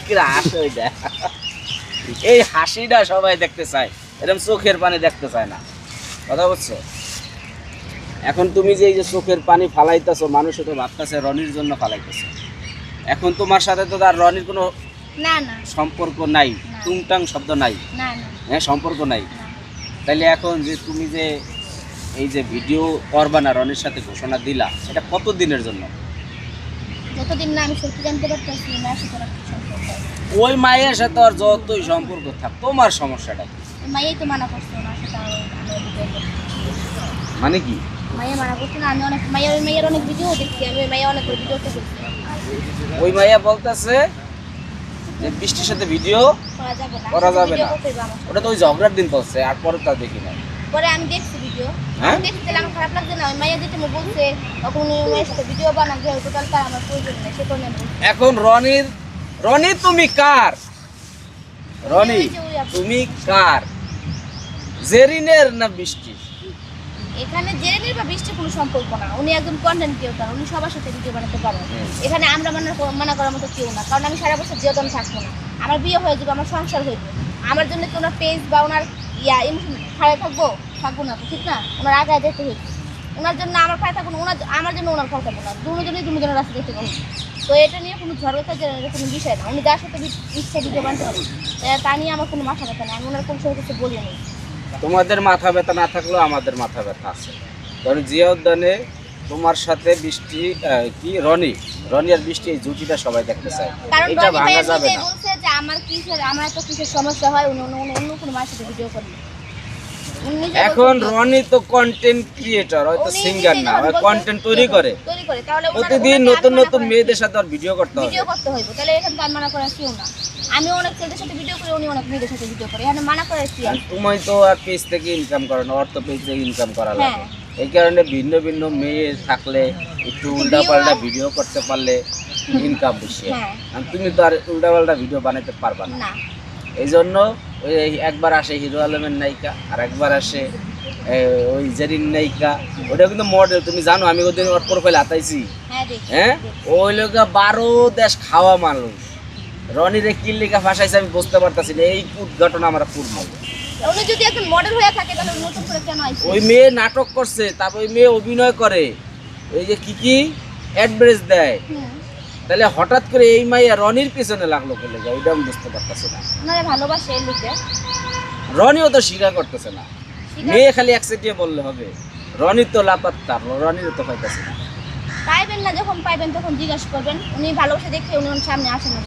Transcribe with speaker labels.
Speaker 1: করে হাসে ওইটা, এই হাসিটা সবাই দেখতে চায়, এরকম চোখের পানি দেখতে চায় না, কথা বুঝছো? এখন তুমি যে এই যে চোখের পানি ফালাইতেছো, মানুষ তো ভাবতেছে রনির জন্য ফালাইতেছে। এখন তোমার সাথে তো আর রনির কোনো
Speaker 2: না না
Speaker 1: সম্পর্ক নাই,
Speaker 2: না।
Speaker 1: টুংটাং শব্দ নাই,
Speaker 2: না না
Speaker 1: হ্যাঁ সম্পর্ক নাই।
Speaker 2: না।
Speaker 1: তাইলে এখন যে তুমি যে এই যে ভিডিও করবা না রনির সাথে ঘোষণা দিলা, এটা কত দিনের জন্য?
Speaker 2: যতদিন না আমি সত্যি জানতে পারতেছি না সেটা একটা সম্পর্ক।
Speaker 1: ওই মায়ের সাথে আর যতই সম্পর্ক থাক, তোমার সমস্যাটা কি?
Speaker 2: মাইয়াই তো মানা করছে না সেটা আমি ভিডিও করছি।
Speaker 1: মানে কি?
Speaker 2: মাইয়া মানা করছে না, আমি অনেক মাইয়ার অনেক ভিডিও দেখছি, আমি ওই মাইয়া অনেক ভিডিও করছি।
Speaker 1: ওই মাইয়া বলতেছে যে বৃষ্টির সাথে ভিডিও করা যাবে না, ওটা তো ওই ঝগড়ার দিন বলছে, আর পরে তা দেখি না।
Speaker 2: পরে আমি দেখছি ভিডিও,
Speaker 1: হ্যাঁ?
Speaker 2: আমি দেখছি তাহলে আমার খারাপ লাগছে না। ওই মাইয়া যেটা বলছে তখন উনি মেয়ের সাথে ভিডিও বানান যে টোটাল তার আমার প্রয়োজন নেই, সে কারণে আমি বলছি।
Speaker 1: এখন রনি তুমি কার? রনি তুমি কার? জেরিনের না বৃষ্টির?
Speaker 2: এখানে জেরিনের বা বৃষ্টির কোনো সম্পর্ক না, উনি একজন কন্টেন্ট ক্রিয়েটর, উনি সবার সাথে ভিডিও বানাতে পারেন। এখানে আমরা মানা করার মতো কেউ না, কারণ আমি সারা বছর জীবন থাকবো না, আমার বিয়ে হয়ে যাবে, আমার সংসার হয়ে যাবে। আমার জন্য কি ওনার পেজ বা ওনার ইমোশন খারাপ থাকবো না তো, ঠিক না? ওনার আগে যেতে হয়েছে, ওনার জন্য আমার খারাপ থাকবো না, আমার জন্য ওনার খারাপ থাকবো না, দুজনের রাস্তা যেতে পারবো। তো এটা নিয়ে কোনো ঝগড়া কোনো বিষয় না, উনি যার সাথে ইচ্ছা ভিডিও বানাতে পারেন, তা নিয়ে আমার কোনো মাথা ব্যথা নেই, আমি ওনার কোনো সময় কিছু বলি নেই।
Speaker 1: তোমাদের মাথা ব্যথা না থাকলেও আমাদের মাথা ব্যথা আছে। কারণ জিয়া উদ্যানে তোমার সাথে বৃষ্টি কি রনি আর বৃষ্টি এই জুটিটা সবাই দেখতে চায়,
Speaker 2: কারণ
Speaker 1: এটা
Speaker 2: রনি
Speaker 1: ভাঙা
Speaker 2: ভাইয়া
Speaker 1: যাবে
Speaker 2: নিজে
Speaker 1: না।
Speaker 2: বলছে যে আমার এত কিসের সমস্যা হয়, উনি অন্য কোনো মায়ের সাথে ভিডিও করেন। উনি নিজে
Speaker 1: এখন
Speaker 2: বলছে,
Speaker 1: রনি তো কন্টেন্ট ক্রিয়েটর, হয়তো
Speaker 2: উনি
Speaker 1: সিঙ্গার
Speaker 2: নিজে
Speaker 1: না,
Speaker 2: যখন
Speaker 1: ওই
Speaker 2: বলছে,
Speaker 1: কন্টেন্ট তৈরি করে,
Speaker 2: তাহলে
Speaker 1: প্রতিদিন নতুন নতুন মেয়েদের সাথে আর ভিডিও করতে হবে।
Speaker 2: ভিডিও করতে হইব, তাহলে এখানে তো আর মানা করার কেউ না। আমি অনেক ছেলেদের সাথে ভিডিও করি, উনি অনেক মেয়েদের সাথে ভিডিও করে, এখানে মানা করার কি
Speaker 1: আর
Speaker 2: আছে?
Speaker 1: তুমি তো আর পেজ থেকে ইনকাম করো না, ওর তো পেজ থেকে ইনকাম করা লাগে।
Speaker 2: হ্যাঁ।
Speaker 1: এই কারণে ভিন্ন ভিন্ন মেয়ে থাকলে একটু উল্টা পাল্টা ভিডিও করতে পারলে ইনকাম বেশি হয়।
Speaker 2: হ্যাঁ।
Speaker 1: আর তুমি তো আর উল্টা পাল্টা ভিডিও বানাতে পারবা না।
Speaker 2: না
Speaker 1: এই জন্য ওই একবার আসে হিরো আলমের নায়িকা, আর একবার আসে ওই জেরিন নায়িকা, ওটা কিন্তু মডেল। তুমি জানো আমি ওদের ওর প্রোফাইল আতাইছি,
Speaker 2: হ্যাঁ দেখি
Speaker 1: হ্যাঁ? ওই লোক 12 দেশ খাওয়া মানুষ, রনিরে কি লেখা ভাষাইছে আমি বুঝতে পারতাছি না। এই ঘটনা আমার পূর্ণ।
Speaker 2: উনি যদি একজন মডেল হয়ে থাকে তাহলে নতুন করে কেন আইছে?
Speaker 1: ওই মেয়ে নাটক করছে, তারপর ওই মেয়ে অভিনয় করে, ওই যে কি অ্যাডভারেজ দেয়,
Speaker 2: হুম,
Speaker 1: তাহলে হঠাৎ করে এই মাইয়া রনির পিছনে লাগলো বলে যায়, ওইটা আমি বুঝতে পারতাছি না।
Speaker 2: ওনারে ভালোবাসে এই লোকে।
Speaker 1: রনিও তো স্বীকার করতেছে না, মেয়ে খালি একসেটিয়ে বললে হবে। রনির তো লাপাত্তা, রনিরও তো পাইতেছে না।
Speaker 2: পাইবেন না, যখন পাইবেন তখন জিজ্ঞাসা করবেন। উনি ভালোবাসে দেখে উনি ওর সামনে আসেন না।